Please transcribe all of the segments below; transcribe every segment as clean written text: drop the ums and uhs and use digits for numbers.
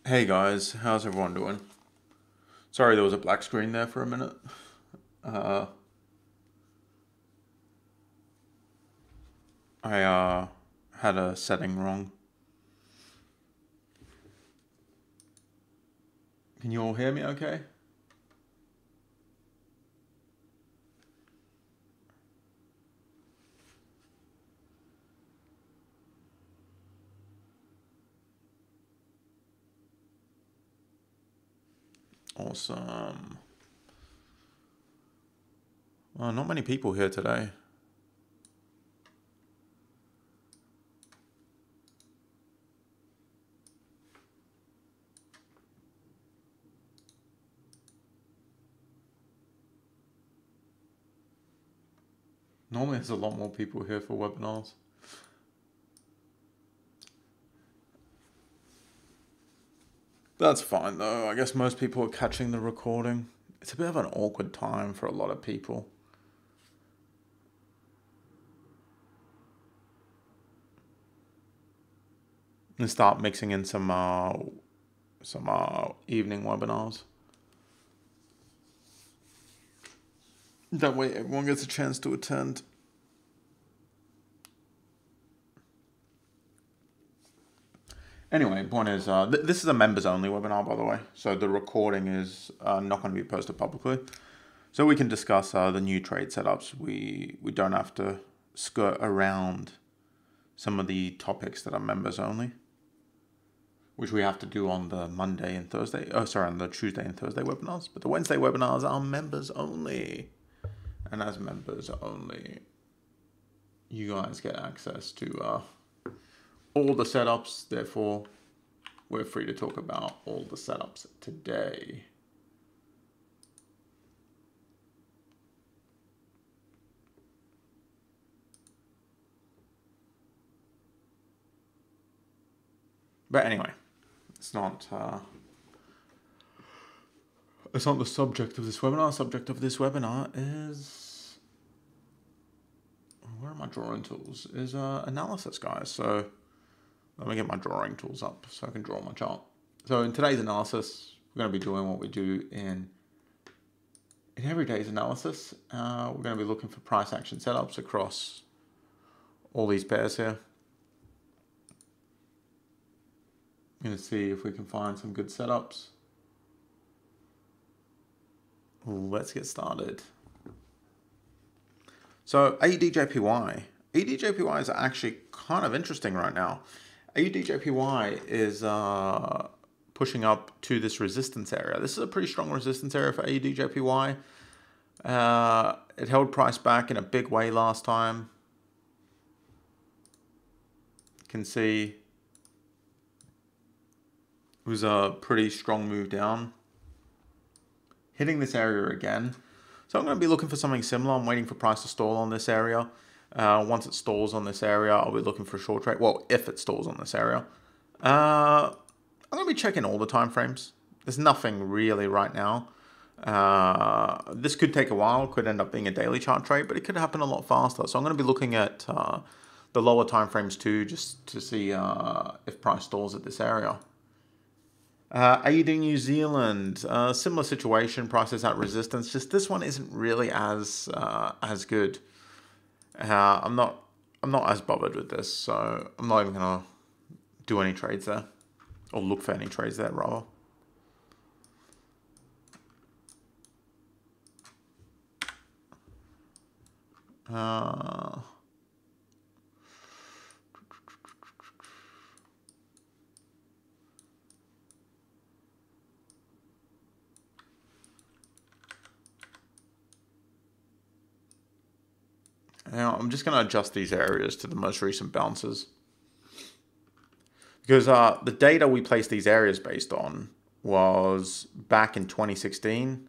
Hey guys, how's everyone doing? Sorry there was a black screen there for a minute. Uh, I had a setting wrong. Can you all hear me okay? Awesome. Well, not many people here today. Normally there's a lot more people here for webinars. That's fine though. I guess most people are catching the recording. It's a bit of an awkward time for a lot of people. And start mixing in some evening webinars. That way everyone gets a chance to attend. Anyway, point is, this is a members only webinar, by the way. So the recording is not going to be posted publicly. So we can discuss the new trade setups. We don't have to skirt around some of the topics that are members only, which we have to do on the Monday and Thursday. Oh, sorry, on the Tuesday and Thursday webinars. But the Wednesday webinars are members only. And as members only, you guys get access to all the setups. Therefore, we're free to talk about all the setups today. But anyway, it's not the subject of this webinar. The subject of this webinar is, where are my drawing tools? Is analysis, guys. So let me get my drawing tools up so I can draw my chart. So in today's analysis, we're going to be doing what we do in every day's analysis. We're going to be looking for price action setups across all these pairs here. I'm going to see if we can find some good setups. Let's get started. So AUDJPY. AUDJPY is actually kind of interesting right now. AUDJPY is pushing up to this resistance area. This is a pretty strong resistance area for AUDJPY. It held price back in a big way last time. You can see it was a pretty strong move down. Hitting this area again. So I'm going to be looking for something similar. I'm waiting for price to stall on this area. Once it stalls on this area, I'll be looking for a short trade. Well, if it stalls on this area. I'm going to be checking all the time frames. There's nothing really right now. This could take a while. Could end up being a daily chart trade, but it could happen a lot faster. So I'm going to be looking at the lower time frames too, just to see if price stalls at this area. AUD New Zealand, similar situation, prices at resistance. Just this one isn't really as good. I'm not as bothered with this, so I'm not even gonna do any trades there, or look for any trades there rather. Now, I'm just going to adjust these areas to the most recent bounces. Because the data we placed these areas based on was back in 2016.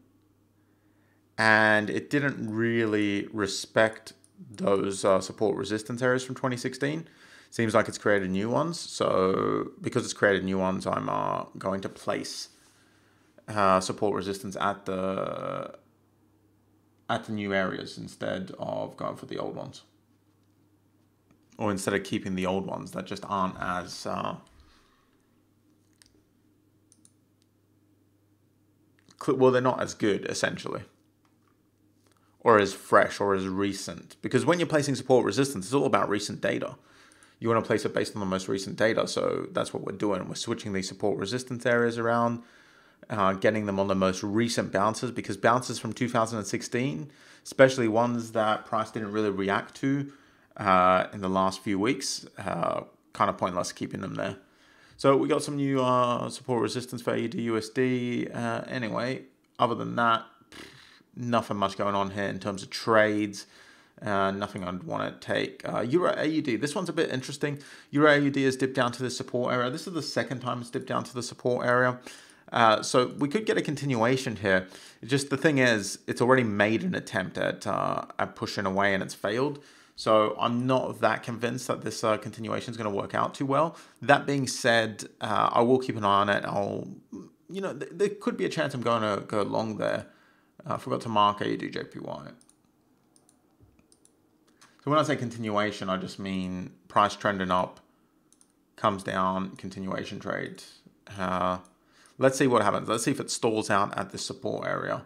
And it didn't really respect those support resistance areas from 2016. Seems like it's created new ones. So because it's created new ones, I'm going to place support resistance at the new areas instead of going for the old ones. Or instead of keeping the old ones that just aren't as well, they're not as good, essentially, or as fresh or as recent. Because when you're placing support resistance, it's all about recent data. You want to place it based on the most recent data. So that's what we're doing. We're switching these support resistance areas around, getting them on the most recent bounces, because bounces from 2016, especially ones that price didn't really react to in the last few weeks, kind of pointless keeping them there. So we got some new support resistance for AUDUSD. Anyway, other than that, nothing much going on here in terms of trades. Nothing I'd want to take. Euro AUD, this one's a bit interesting. Euro AUD has dipped down to the support area. This is the second time it's dipped down to the support area. So we could get a continuation here. Just the thing is, it's already made an attempt at pushing away and it's failed. So I'm not that convinced that this continuation is going to work out too well. That being said, I will keep an eye on it. There could be a chance I'm going to go long there. I forgot to mark AUDJPY. So when I say continuation, I just mean price trending up, comes down, continuation trade. Let's see what happens. Let's see if it stalls out at the support area.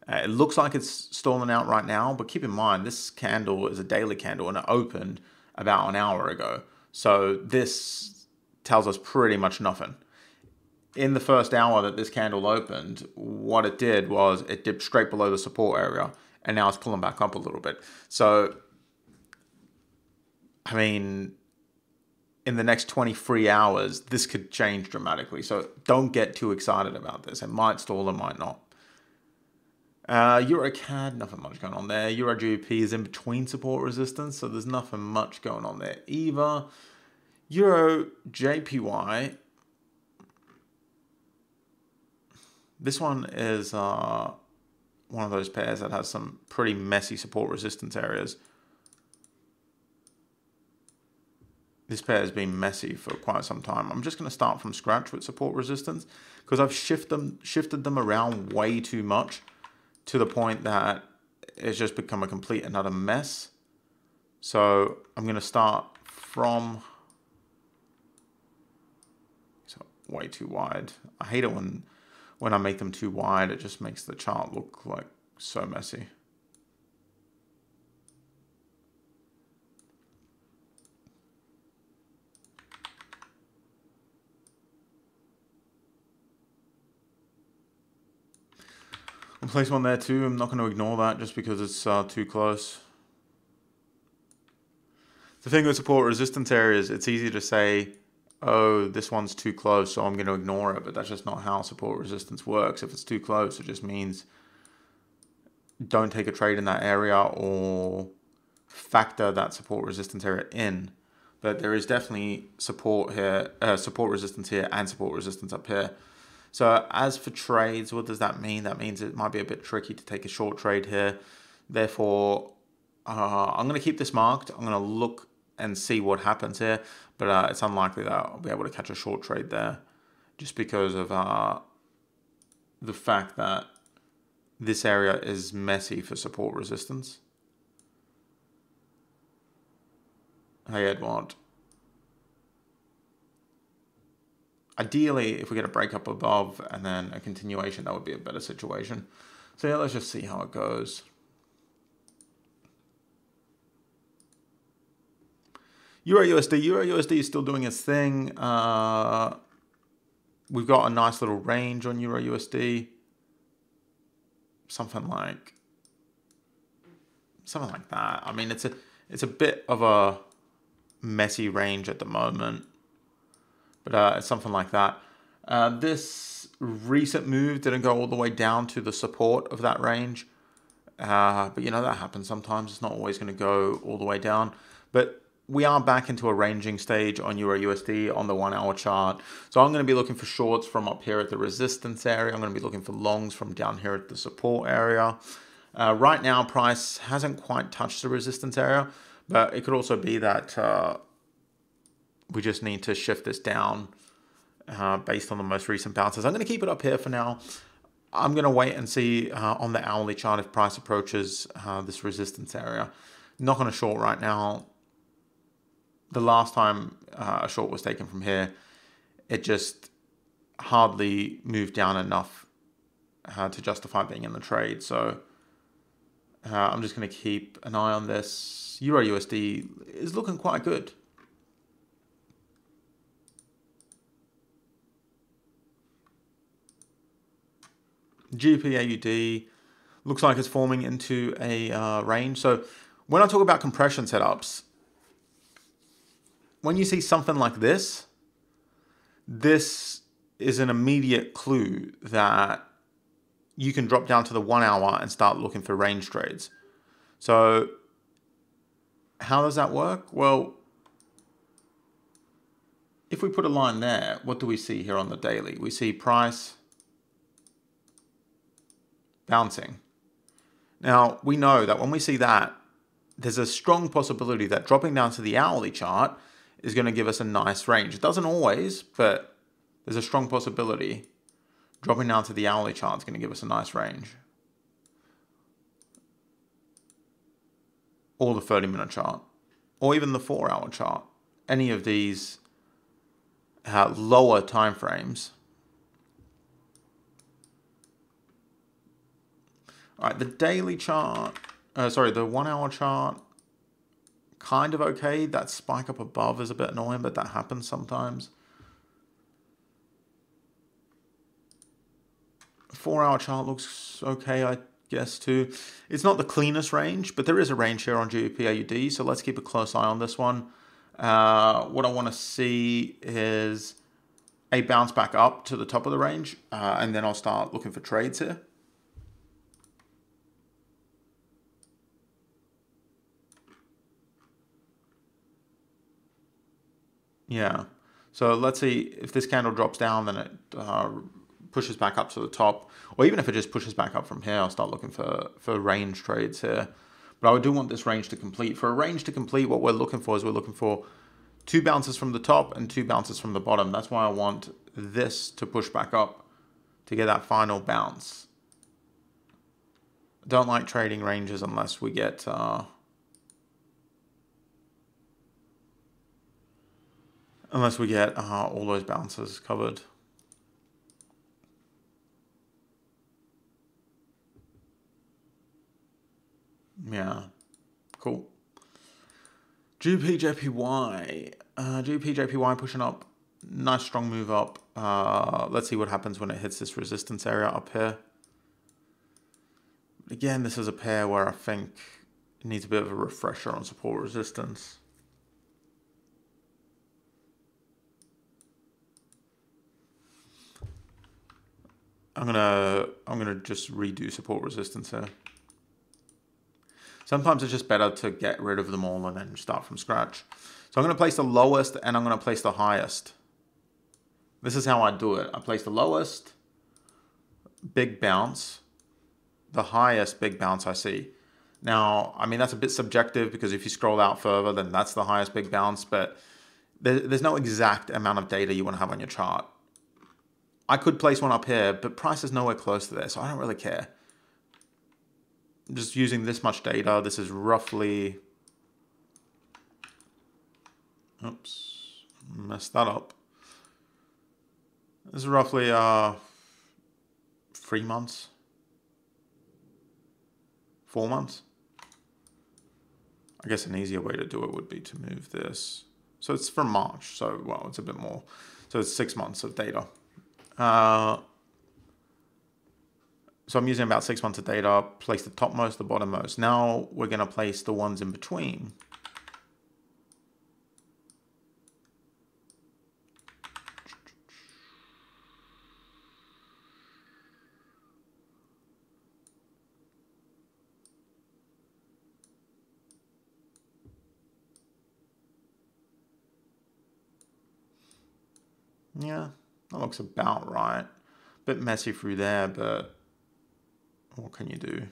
It looks like it's stalling out right now, but keep in mind, this candle is a daily candle and it opened about an hour ago. So this tells us pretty much nothing. In the first hour that this candle opened, what it did was it dipped straight below the support area and now it's pulling back up a little bit. So, I mean, in the next 23 hours, this could change dramatically. So don't get too excited about this. It might stall, it might not. EURAUD, nothing much going on there. EUROGBP is in between support resistance, so there's nothing much going on there either. EUROJPY, this one is one of those pairs that has some pretty messy support resistance areas. This pair has been messy for quite some time. I'm just going to start from scratch with support resistance because I've shifted them around way too much, to the point that it's just become a complete and utter mess. So I'm going to start from, so way too wide. I hate it when I make them too wide. It just makes the chart look like so messy. I'll place one there too. I'm not going to ignore that just because it's too close. The thing with support resistance areas, it's easy to say, oh, this one's too close, so I'm going to ignore it. But that's just not how support resistance works. If it's too close, it just means don't take a trade in that area or factor that support resistance area in. But there is definitely support here, support resistance here and support resistance up here. So as for trades, what does that mean? That means it might be a bit tricky to take a short trade here. Therefore, I'm going to keep this marked. I'm going to look and see what happens here. But it's unlikely that I'll be able to catch a short trade there, just because of the fact that this area is messy for support resistance. Hey, Edward. Ideally, if we get a break up above and then a continuation, that would be a better situation. So yeah, let's just see how it goes. EURAUD. EURAUD is still doing its thing. We've got a nice little range on EURAUD. Something like that. I mean, it's a bit of a messy range at the moment. But it's something like that. This recent move didn't go all the way down to the support of that range. But you know, that happens sometimes. It's not always going to go all the way down. But we are back into a ranging stage on EURAUD on the 1 hour chart. So I'm going to be looking for shorts from up here at the resistance area. I'm going to be looking for longs from down here at the support area. Right now, price hasn't quite touched the resistance area. But it could also be that we just need to shift this down based on the most recent bounces. I'm going to keep it up here for now. I'm going to wait and see on the hourly chart if price approaches this resistance area. Not going to short right now. The last time a short was taken from here, it just hardly moved down enough to justify being in the trade. So I'm just going to keep an eye on this. Euro USD is looking quite good. GBP AUD looks like it's forming into a range. So when I talk about compression setups, when you see something like this, this is an immediate clue that you can drop down to the 1 hour and start looking for range trades. So how does that work? Well, if we put a line there, what do we see here on the daily? We see price bouncing. Now, we know that when we see that, there's a strong possibility that dropping down to the hourly chart is going to give us a nice range. It doesn't always, but there's a strong possibility dropping down to the hourly chart is going to give us a nice range. Or the 30-minute chart, or even the 4-hour chart. Any of these lower time frames. All right, the daily chart, the 1 hour chart, kind of okay. That spike up above is a bit annoying, but that happens sometimes. 4-hour chart looks okay, I guess, too. It's not the cleanest range, but there is a range here on GBPAUD, so let's keep a close eye on this one. What I want to see is a bounce back up to the top of the range, and then I'll start looking for trades here. Yeah, so let's see if this candle drops down, then it pushes back up to the top, or even if it just pushes back up from here, I'll start looking for range trades here. But I do want this range to complete. For a range to complete, what we're looking for is we're looking for 2 bounces from the top and 2 bounces from the bottom. That's why I want this to push back up to get that final bounce. I don't like trading ranges unless we get all those bounces covered. Yeah, cool. GBPJPY. GBPJPY pushing up. Nice strong move up. Let's see what happens when it hits this resistance area up here. Again, this is a pair where I think it needs a bit of a refresher on support resistance. I'm gonna just redo support resistance here. Sometimes it's just better to get rid of them all and then start from scratch. So I'm going to place the lowest and I'm going to place the highest. This is how I do it. I place the lowest, big bounce, the highest big bounce I see. Now, I mean, that's a bit subjective because if you scroll out further, then that's the highest big bounce, but there's no exact amount of data you want to have on your chart. I could place one up here, but price is nowhere close to there, so I don't really care. Just using this much data, this is roughly, oops, messed that up. This is roughly 3 months, 4 months. I guess an easier way to do it would be to move this. So it's from March, so well, it's a bit more. So it's 6 months of data. So I'm using about 6 months of data, place the topmost, the bottommost. Now we're going to place the ones in between. Yeah, that looks about right. Bit messy through there, but what can you do?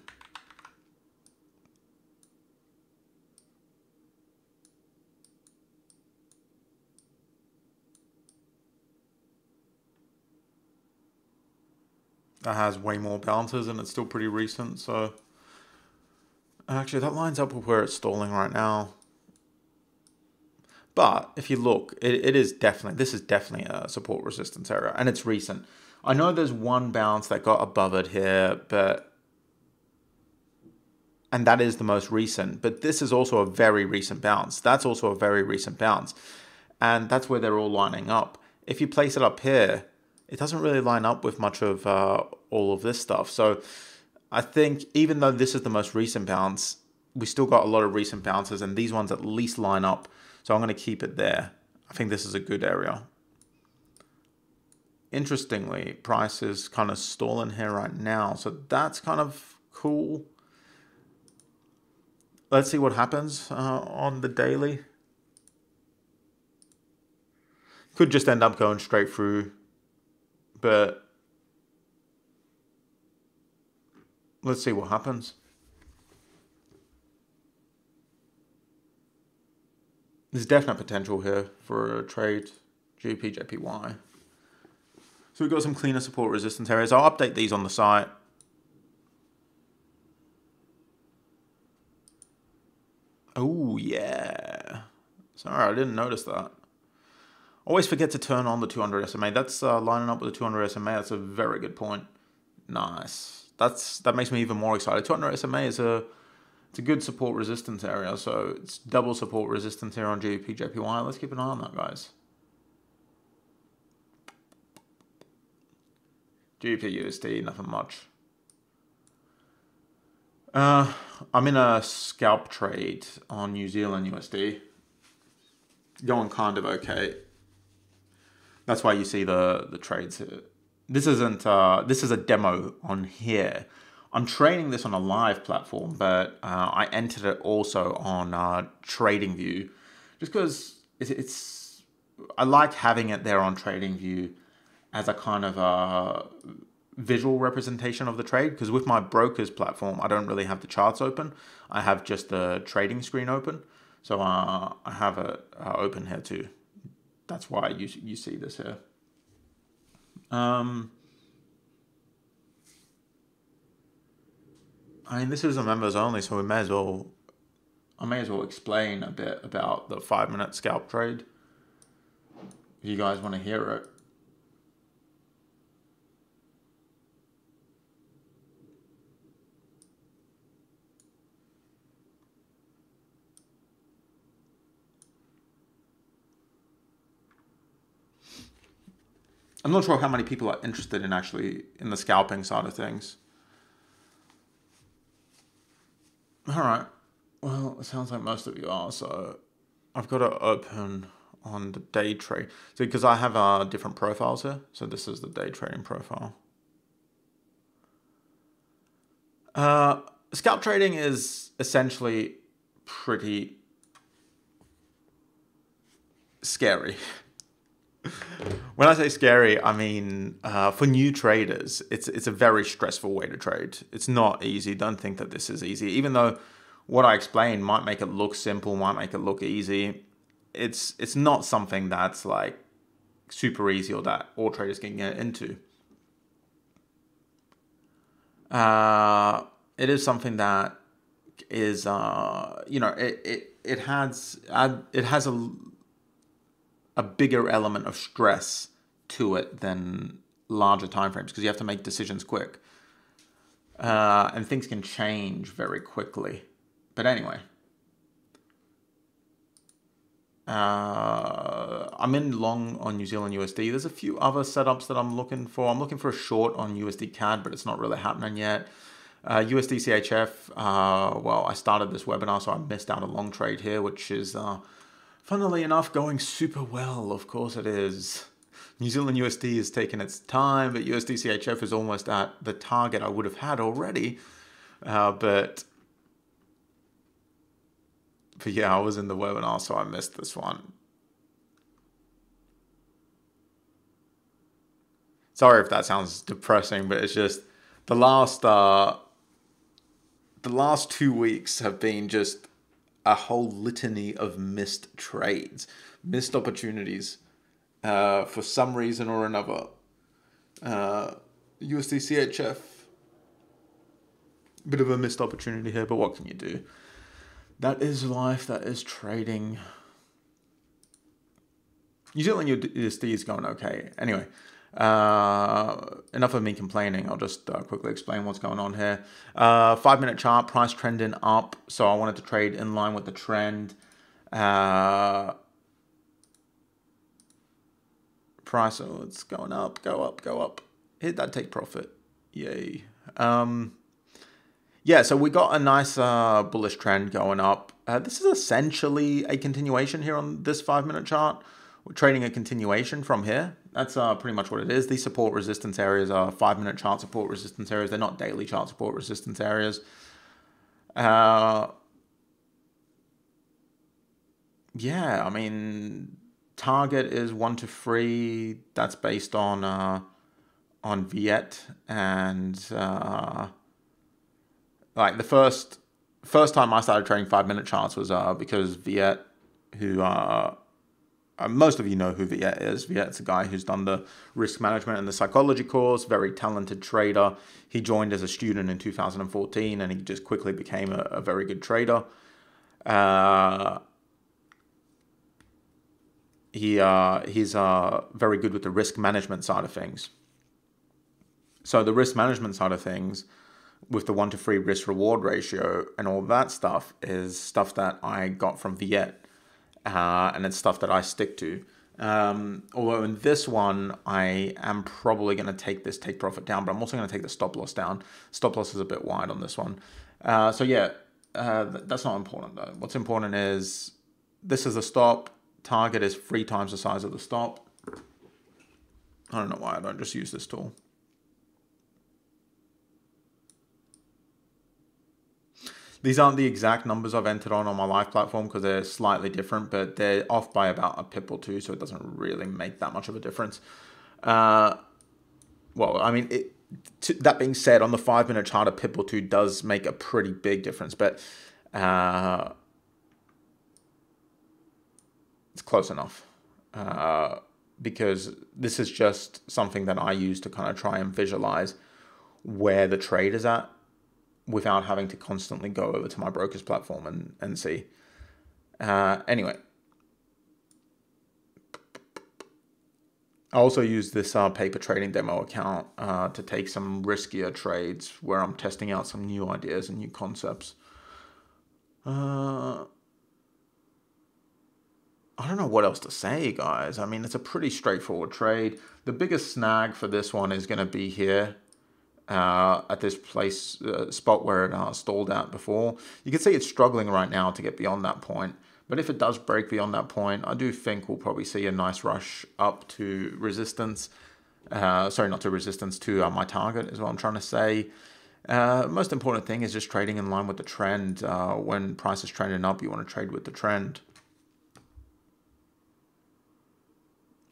That has way more bounces and it's still pretty recent, so actually that lines up with where it's stalling right now. But if you look, this is definitely a support resistance area, and it's recent. I know there's one bounce that got above it here, and that is the most recent, but this is also a very recent bounce. That's also a very recent bounce. And that's where they're all lining up. If you place it up here, it doesn't really line up with much of all of this stuff. So I think even though this is the most recent bounce, we still got a lot of recent bounces, and these ones at least line up. So I'm going to keep it there. I think this is a good area. Interestingly, price is kind of stalling here right now. So that's kind of cool. Let's see what happens on the daily. Could just end up going straight through, but let's see what happens. There's definite potential here for a trade GBPJPY. So we've got some cleaner support resistance areas. I'll update these on the site. Oh yeah. Sorry, I didn't notice that. Always forget to turn on the 200 SMA. That's lining up with the 200 SMA. That's a very good point. Nice. That makes me even more excited. 200 SMA is it's a good support resistance area. So it's double support resistance here on GBPJPY. Let's keep an eye on that, guys. GBPUSD, nothing much. I'm in a scalp trade on New Zealand USD. Going kind of okay. That's why you see the trades here. This isn't this is a demo on here. I'm trading this on a live platform, but I entered it also on TradingView, just because I like having it there on TradingView as a kind of visual representation of the trade, because with my broker's platform, I don't really have the charts open. I have just the trading screen open. So I have it open here too. That's why you see this here. I mean, this is a members only, so I may as well explain a bit about the 5-minute scalp trade if you guys want to hear it. I'm not sure how many people are interested in the scalping side of things. All right. Well, it sounds like most of you are. So I've got to open on the day trade. So because I have different profiles here. So this is the day trading profile. Scalp trading is essentially pretty scary. When I say scary, I mean for new traders, it's a very stressful way to trade. It's not easy. Don't think that this is easy. Even though what I explained might make it look simple, might make it look easy, it's not something that's like super easy or that all traders can get into. It is something that is you know, it has a bigger element of stress to it than larger timeframes, because you have to make decisions quick. And things can change very quickly. But anyway. I'm in long on New Zealand USD. There's a few other setups that I'm looking for. I'm looking for a short on USD CAD, but it's not really happening yet. USD CHF, well, I started this webinar, so I missed out a long trade here, which is... funnily enough, going super well. Of course it is. New Zealand USD is taking its time, but USD CHF is almost at the target I would have had already. But yeah, I was in the webinar, so I missed this one. Sorry if that sounds depressing, but it's just the last 2 weeks have been just a whole litany of missed trades, missed opportunities for some reason or another. USD CHF, bit of a missed opportunity here, but what can you do? That is life, that is trading. New Zealand USD is going okay. Anyway, enough of me complaining. I'll just quickly explain what's going on here. 5 minute chart, price trending up. So I wanted to trade in line with the trend. Price, oh, it's going up, go up, go up. Hit that take profit. Yay. Yeah, so we got a nice bullish trend going up. This is essentially a continuation here on this 5 minute chart. We're trading a continuation from here. That's pretty much what it is. These support resistance areas are 5 minute chart support resistance areas. They're not daily chart support resistance areas. Yeah, I mean, target is 1 to 3. That's based on Viet, and like the first time I started trading 5 minute charts was because Viet, who most of you know who Viet is. Viet's a guy who's done the risk management and the psychology course, very talented trader. He joined as a student in 2014 and he just quickly became a very good trader. He's very good with the risk management side of things. So the risk management side of things with the 1 to 3 risk reward ratio and all that stuff is stuff that I got from Viet. And it's stuff that I stick to. Although in this one, I am probably going to take this take profit down, but I'm also going to take the stop loss down. Stop loss is a bit wide on this one. So yeah, that's not important though. What's important is this is the stop. Target is 3 times the size of the stop. I don't know why I don't just use this tool. These aren't the exact numbers I've entered on my live platform because they're slightly different, but they're off by about a pip or two, so it doesn't really make that much of a difference. Well, I mean, that being said, on the 5 minute chart, a pip or two does make a pretty big difference, but it's close enough because this is just something that I use to kind of try and visualize where the trade is at, without having to constantly go over to my broker's platform and see. Anyway. I also use this paper trading demo account to take some riskier trades where I'm testing out some new ideas and new concepts. I don't know what else to say, guys. I mean, it's a pretty straightforward trade. The biggest snag for this one is going to be here. At this place spot where it stalled at before. You can see it's struggling right now to get beyond that point, but if it does break beyond that point, I do think we'll probably see a nice rush up to resistance. Sorry, not to resistance, to my target is what I'm trying to say. Most important thing is just trading in line with the trend. When price is trending up, you want to trade with the trend.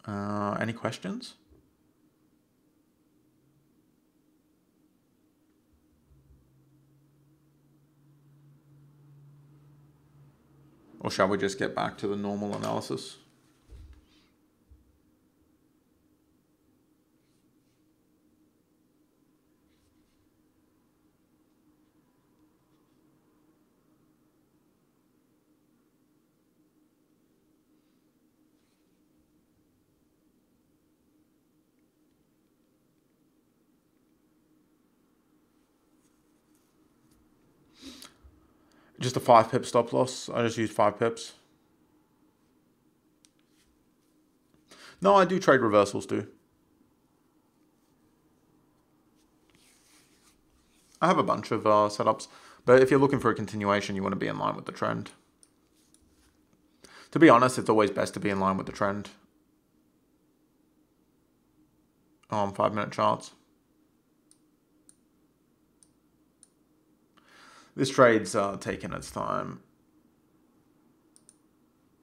Any questions? Or shall we just get back to the normal analysis? Just a 5 pip stop loss. I just use 5 pips. No, I do trade reversals too. I have a bunch of setups, but if you're looking for a continuation, you want to be in line with the trend. To be honest, it's always best to be in line with the trend on 5 minute charts. This trade's taking its time.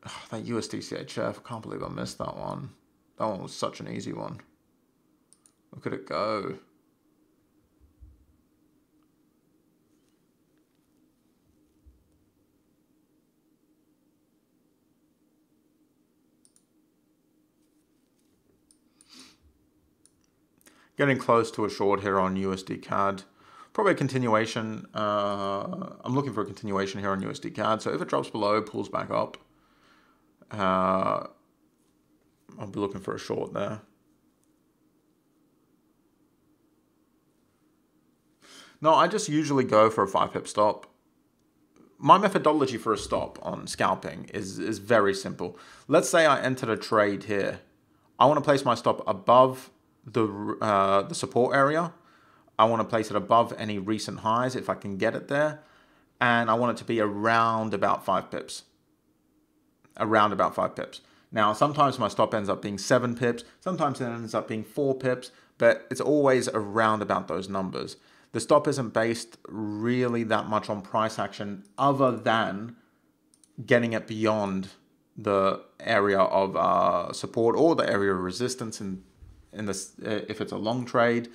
Oh, that USD CHF, I can't believe I missed that one. That one was such an easy one. Look at it go. Getting close to a short here on USD CAD. Probably a continuation. I'm looking for a continuation here on USD CAD. So if it drops below, pulls back up. I'll be looking for a short there. No, I just usually go for a 5 pip stop. My methodology for a stop on scalping is very simple. Let's say I entered a trade here. I want to place my stop above the support area. I want to place it above any recent highs if I can get it there. And I want it to be around about 5 pips. Around about 5 pips. Now, sometimes my stop ends up being 7 pips. Sometimes it ends up being 4 pips. But it's always around about those numbers. The stop isn't based really that much on price action other than getting it beyond the area of support or the area of resistance in this, if it's a long trade.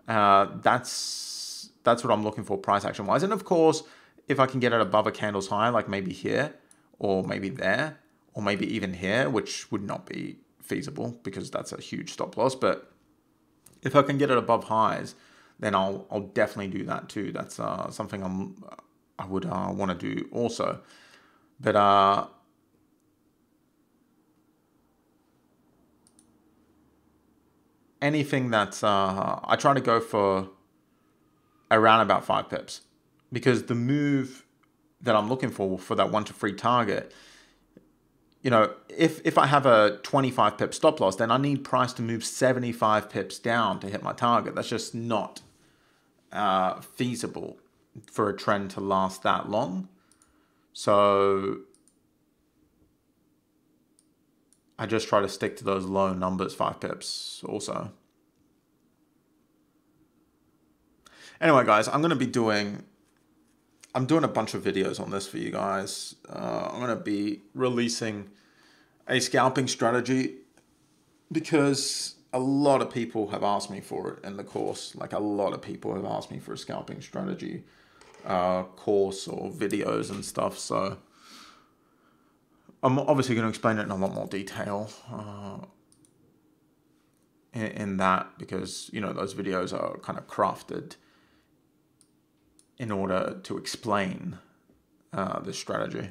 That's what I'm looking for price action wise. And of course, if I can get it above a candle's high, like maybe here or maybe there or maybe even here, which would not be feasible because that's a huge stop loss. But if I can get it above highs, then I'll definitely do that too. That's something I would want to do also. But anything that's I try to go for around about 5 pips, because the move that I'm looking for that 1 to 3 target, you know, if I have a 25 pip stop loss, then I need price to move 75 pips down to hit my target. That's just not feasible for a trend to last that long. So I just try to stick to those low numbers, 5 pips also. Anyway, guys, I'm doing a bunch of videos on this for you guys. I'm going to be releasing a scalping strategy because a lot of people have asked me for it in the course. Like a lot of people have asked me for a scalping strategy course or videos and stuff. So I'm obviously going to explain it in a lot more detail in that, because, you know, those videos are kind of crafted in order to explain this strategy.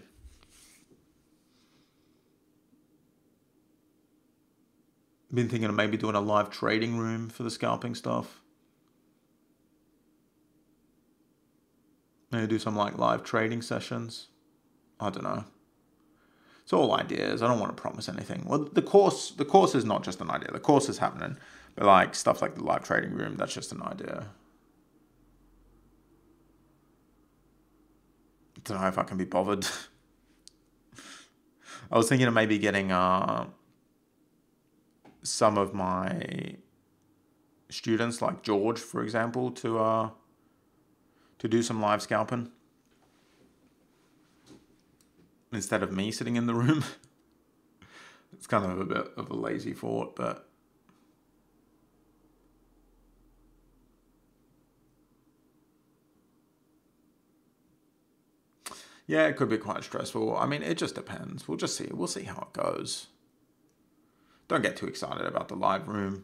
Been thinking of maybe doing a live trading room for the scalping stuff. Maybe do some like live trading sessions. I don't know. It's all ideas. I don't want to promise anything. Well, the course is not just an idea. The course is happening. But like stuff like the live trading room, that's just an idea. I don't know if I can be bothered. I was thinking of maybe getting some of my students, like George, for example, to do some live scalping instead of me sitting in the room. It's kind of a bit of a lazy thought, but yeah, it could be quite stressful. I mean, it just depends. We'll just see. We'll see how it goes. Don't get too excited about the live room.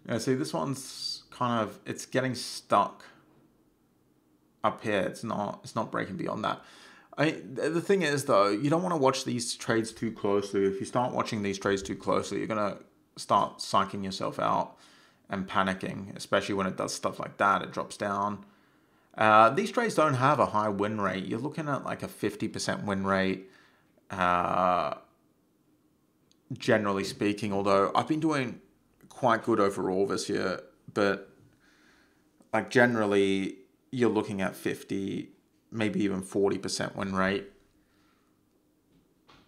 Yeah, see, this one's kind of, it's getting stuck up here. It's not breaking beyond that. The thing is, though, you don't want to watch these trades too closely. If you start watching these trades too closely, you're going to start psyching yourself out and panicking, especially when it does stuff like that. It drops down. These trades don't have a high win rate. You're looking at like a 50% win rate, generally speaking, although I've been doing quite good overall this year. But like generally, you're looking at 50, maybe even 40% win rate.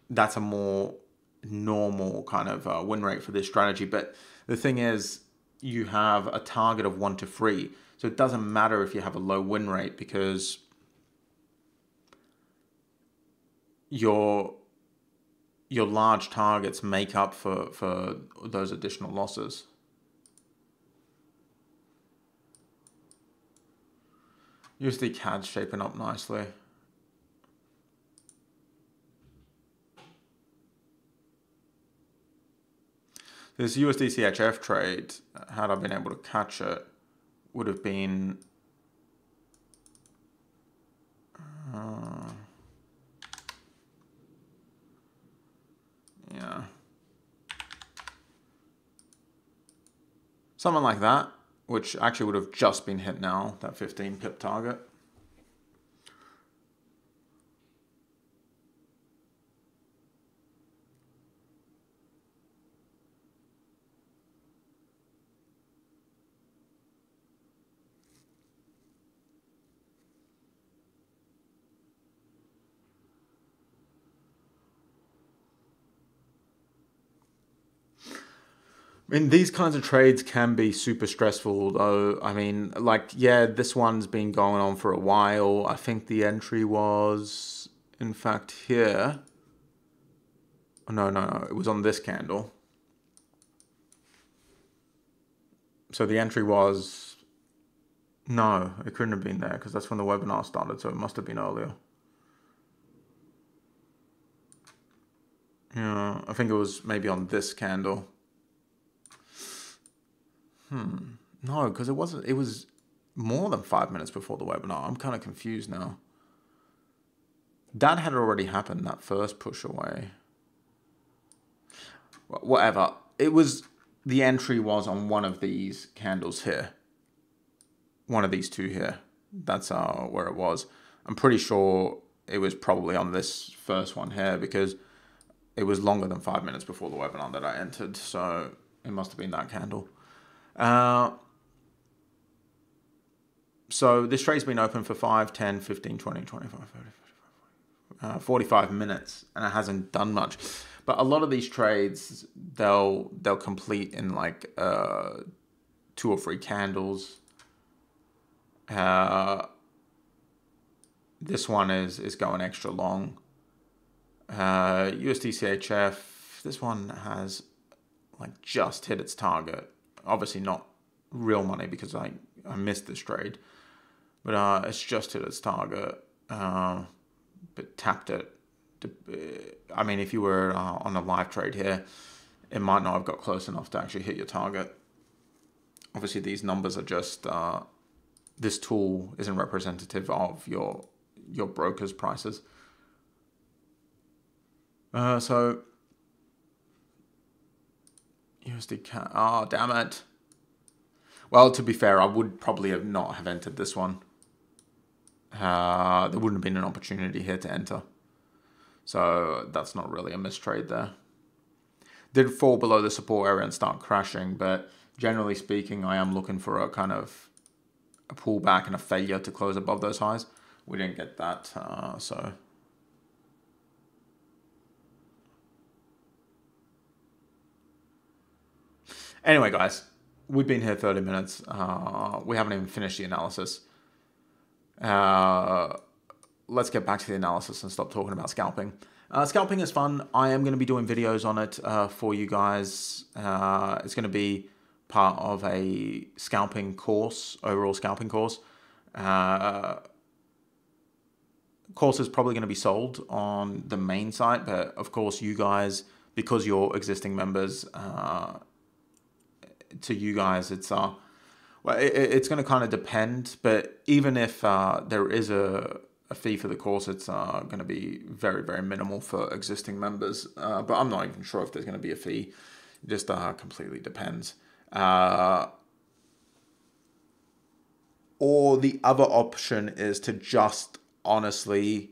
That's a more normal kind of win rate for this strategy. But the thing is, you have a target of 1 to 3. So it doesn't matter if you have a low win rate, because your large targets make up for those additional losses. USD CAD's shaping up nicely. This USD CHF trade, had I been able to catch it, would have been yeah, something like that, which actually would have just been hit now, that 15 pip target. I mean, these kinds of trades can be super stressful, though. I mean, like, yeah, this one's been going on for a while. I think the entry was, in fact, here. Oh, no, it was on this candle. So the entry was, no, it couldn't have been there because that's when the webinar started, so it must have been earlier. Yeah, I think it was maybe on this candle. No, because it wasn't. It was more than 5 minutes before the webinar. I'm kind of confused now. That had already happened, that first push away. Whatever. It was, the entry was on one of these candles here. One of these two here. That's where it was. I'm pretty sure it was probably on this first one here because it was longer than 5 minutes before the webinar that I entered. So it must have been that candle. So this trade's been open for 5, 10, 15, 20, 25, 30, 45, 45 minutes, and it hasn't done much. But a lot of these trades, they'll complete in like 2 or 3 candles. This one is going extra long. USD CHF, this one has like just hit its target. Obviously not real money because I missed this trade. But it's just hit its target, but tapped it. I mean, if you were on a live trade here, it might not have got close enough to actually hit your target. Obviously, these numbers are just, this tool isn't representative of your broker's prices. So, USD cat, oh, damn it. Well, to be fair, I would probably not have entered this one. There wouldn't have been an opportunity here to enter. So that's not really a mistrade there. Did fall below the support area and start crashing, but generally speaking, I am looking for a kind of a pullback and a failure to close above those highs. We didn't get that, so... Anyway, guys, we've been here 30 minutes. We haven't even finished the analysis. Let's get back to the analysis and stop talking about scalping. Scalping is fun. I am going to be doing videos on it for you guys. It's going to be part of a scalping course, overall scalping course. Course is probably going to be sold on the main site, but of course you guys, because you're existing members, to you guys, it's well, it's going to kind of depend. But even if there is a fee for the course, it's going to be very, very minimal for existing members. But I'm not even sure if there's going to be a fee. It just completely depends. Or the other option is to just honestly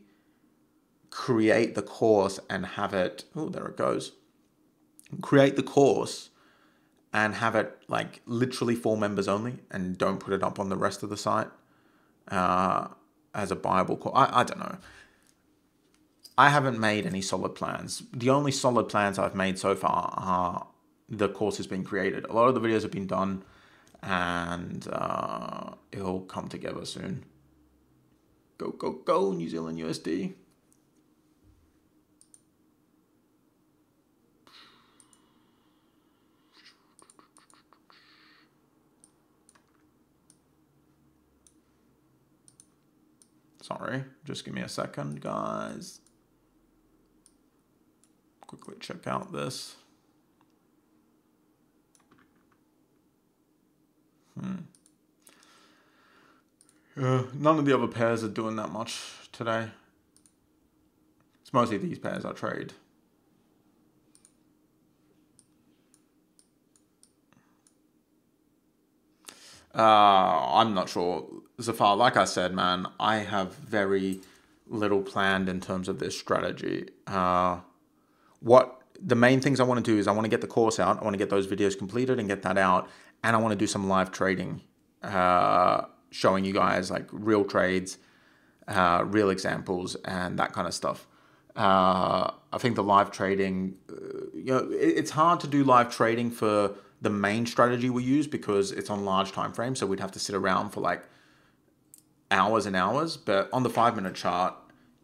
create the course and have it. Oh, there it goes. Create the course and have it like literally for members only, and don't put it up on the rest of the site as a buyable course. I don't know. I haven't made any solid plans. The only solid plans I've made so far are the course has been created. A lot of the videos have been done, and it'll come together soon. Go, go, go, New Zealand USD. Sorry, just give me a second, guys. Quickly check out this. None of the other pairs are doing that much today. It's mostly these pairs I trade. I'm not sure. Zafar, like I said, man, I have very little planned in terms of this strategy. What the main things I want to do is I want to get the course out. I want to get those videos completed and get that out. And I want to do some live trading, showing you guys like real trades, real examples and that kind of stuff. I think the live trading, it's hard to do live trading for the main strategy we use because it's on large time frames. So we'd have to sit around for like hours and hours. But on the 5-minute chart,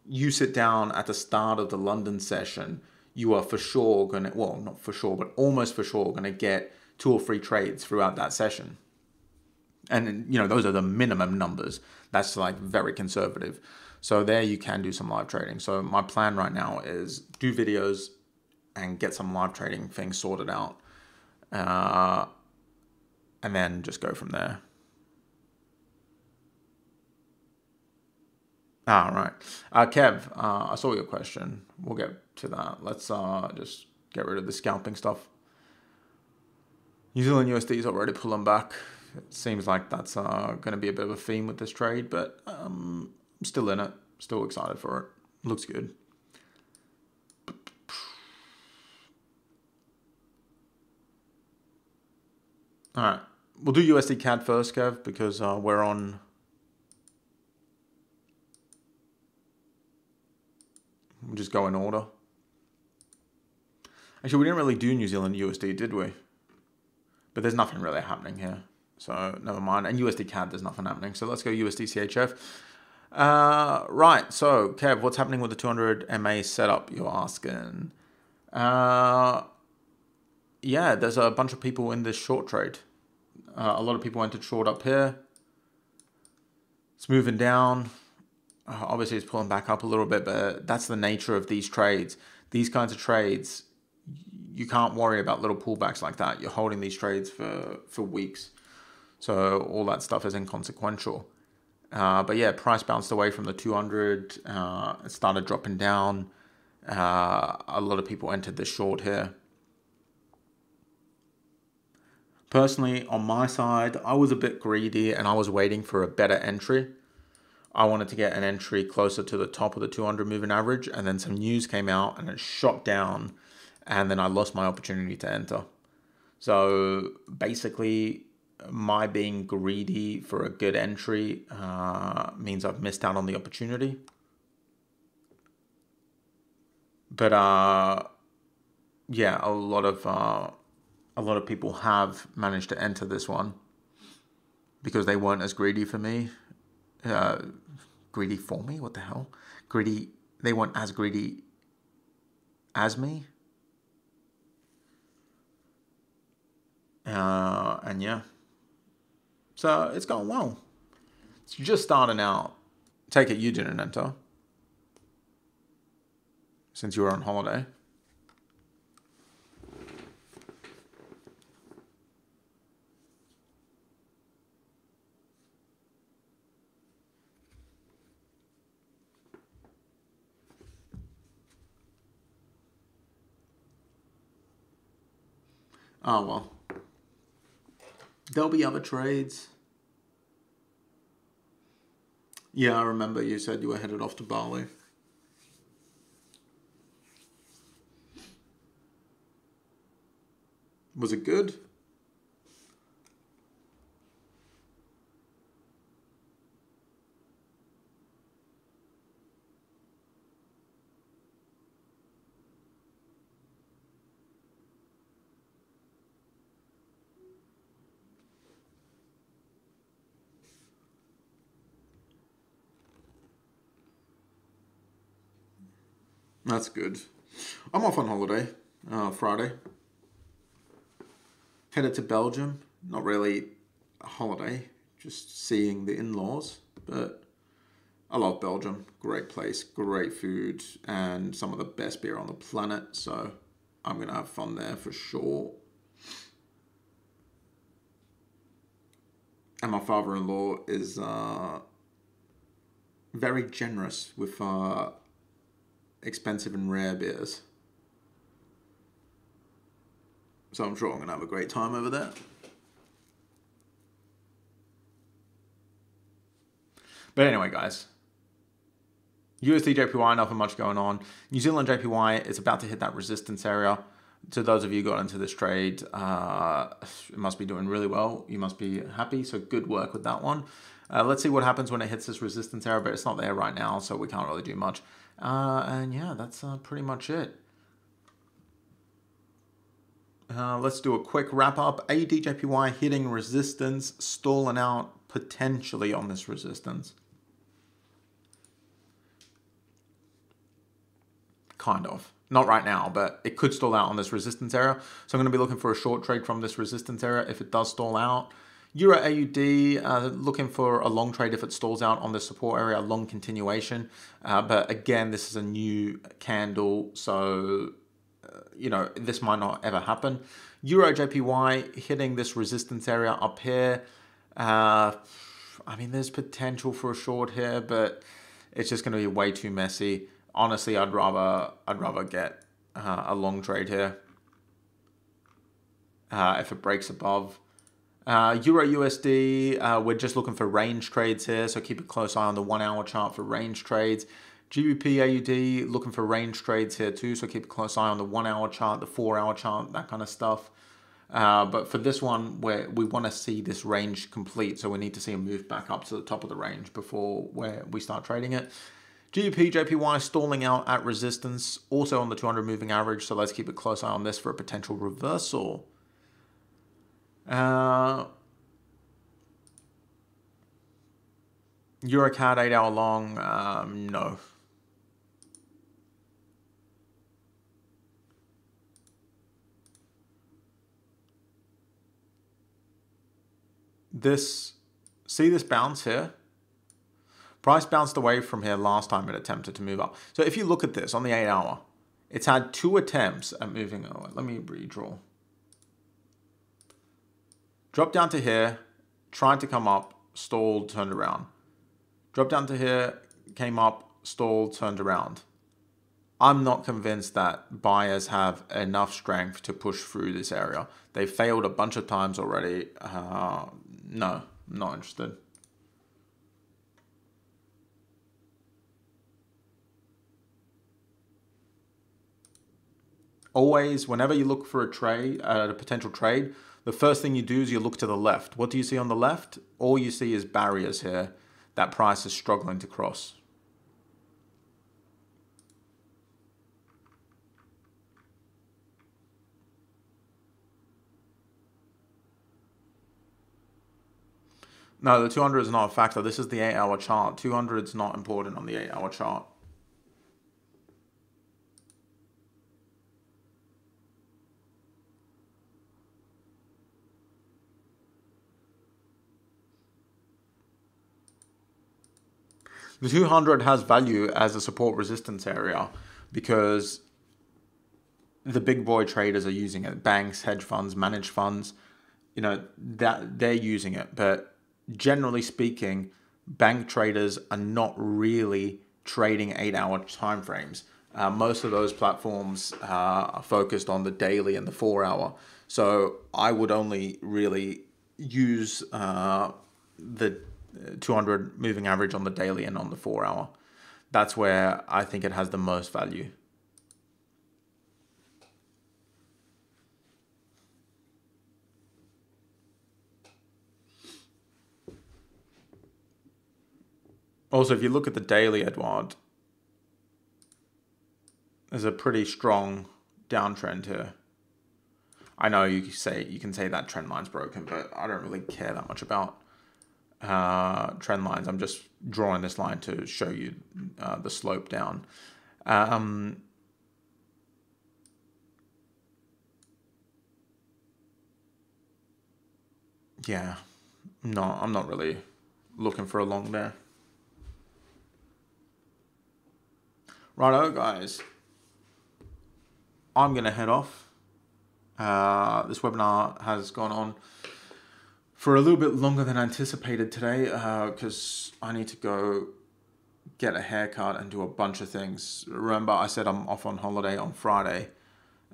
you sit down at the start of the London session, you are for sure going to, well, not for sure, but almost for sure going to get 2 or 3 trades throughout that session. And, those are the minimum numbers. That's like very conservative. So there you can do some live trading. So my plan right now is do videos and get some live trading things sorted out. And then just go from there. All right. Kev, I saw your question. We'll get to that. Let's just get rid of the scalping stuff. New Zealand USD is already pulling back. It seems like that's going to be a bit of a theme with this trade, but I'm still in it. Still excited for it. Looks good. All right. We'll do USD CAD first, Kev, because we're on... We'll just go in order. Actually, we didn't really do New Zealand USD, did we? But there's nothing really happening here. So never mind. And USD CAD, there's nothing happening. So let's go USD CHF. Right. So, Kev, what's happening with the 200 MA setup, you're asking? Yeah, there's a bunch of people in this short trade. A lot of people entered short up here. It's moving down. Obviously, it's pulling back up a little bit, but that's the nature of these trades. These kinds of trades, you can't worry about little pullbacks like that. You're holding these trades for weeks. So all that stuff is inconsequential. But yeah, price bounced away from the 200. It started dropping down. A lot of people entered this short here. Personally, on my side, I was a bit greedy and I was waiting for a better entry. I wanted to get an entry closer to the top of the 200 moving average, and then some news came out and it shot down, and then I lost my opportunity to enter. So basically, my being greedy for a good entry means I've missed out on the opportunity. But yeah, a lot of people have managed to enter this one because they weren't as greedy for me. Greedy for me? What the hell? Greedy. They weren't as greedy as me. And yeah. So it's going well. It's just starting out. Take it you didn't enter. Since you were on holiday. Oh, well. There'll be other trades. Yeah, I remember you said you were headed off to Bali. Was it good? That's good. I'm off on holiday Friday. Headed to Belgium. Not really a holiday, just seeing the in-laws. But I love Belgium. Great place, great food, and some of the best beer on the planet. So I'm going to have fun there for sure. And my father-in-law is very generous with expensive and rare beers. So I'm sure I'm going to have a great time over there. But anyway, guys. USD JPY, nothing much going on. New Zealand JPY is about to hit that resistance area. To those of you who got into this trade, it must be doing really well. You must be happy. So good work with that one. Let's see what happens when it hits this resistance area, but it's not there right now, so we can't really do much. And yeah, that's pretty much it. Let's do a quick wrap up. AUDJPY hitting resistance, stalling out potentially on this resistance. Kind of. Not right now, but it could stall out on this resistance area. So I'm going to be looking for a short trade from this resistance area if it does stall out. Euro AUD, looking for a long trade if it stalls out on the support area, a long continuation. But again, this is a new candle, so you know, this might not ever happen. Euro JPY hitting this resistance area up here. I mean, there's potential for a short here, but it's just going to be way too messy. Honestly, I'd rather get a long trade here if it breaks above. Euro USD, we're just looking for range trades here, so keep a close eye on the 1 hour chart for range trades. GBPAUD, looking for range trades here too, so keep a close eye on the 1 hour chart, the 4 hour chart, that kind of stuff. But for this one, we want to see this range complete, so we need to see a move back up to the top of the range before we start trading it. GBPJPY stalling out at resistance, also on the 200 moving average, so let's keep a close eye on this for a potential reversal. EURAUD 8 hour long, no. See this bounce here? Price bounced away from here last time it attempted to move up. So if you look at this on the 8 hour, it's had 2 attempts at moving. Oh, let me redraw. Dropped down to here, tried to come up, stalled, turned around. Dropped down to here, came up, stalled, turned around. I'm not convinced that buyers have enough strength to push through this area. They failed a bunch of times already. No, not interested. Always, whenever you look for a trade, a potential trade, the first thing you do is you look to the left. What do you see on the left? All you see is barriers here that price is struggling to cross. No, the 200 is not a factor. This is the 8 hour chart. 200 is not important on the 8 hour chart. The 200 has value as a support resistance area because the big boy traders are using it. Banks, hedge funds, managed funds, you know, that they're using it. But generally speaking, bank traders are not really trading 8 hour timeframes. Most of those platforms are focused on the daily and the 4 hour. So I would only really use the 200 moving average on the daily and on the 4 hour. That's where I think it has the most value. Also, if you look at the daily, Edward, there's a pretty strong downtrend here. I know you can say that trend line's broken, but I don't really care that much about trend lines. I'm just drawing this line to show you the slope down. Yeah, no, I'm not really looking for a long there. Righto, guys. I'm gonna head off. This webinar has gone on for a little bit longer than anticipated today because I need to go get a haircut and do a bunch of things. Remember, I said I'm off on holiday on Friday.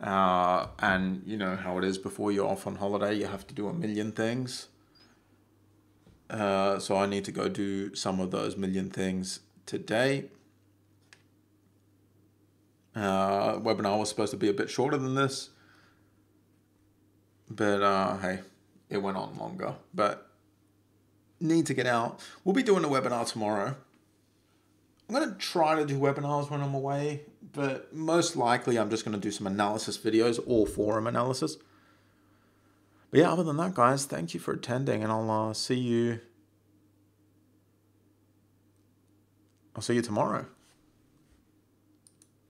And you know how it is before you're off on holiday, you have to do a million things. So I need to go do some of those million things today. Webinar was supposed to be a bit shorter than this, but hey, it went on longer, but need to get out. We'll be doing a webinar tomorrow. I'm going to try to do webinars when I'm away, but most likely I'm just going to do some analysis videos or forum analysis. But yeah, other than that, guys, thank you for attending, and I'll see you tomorrow.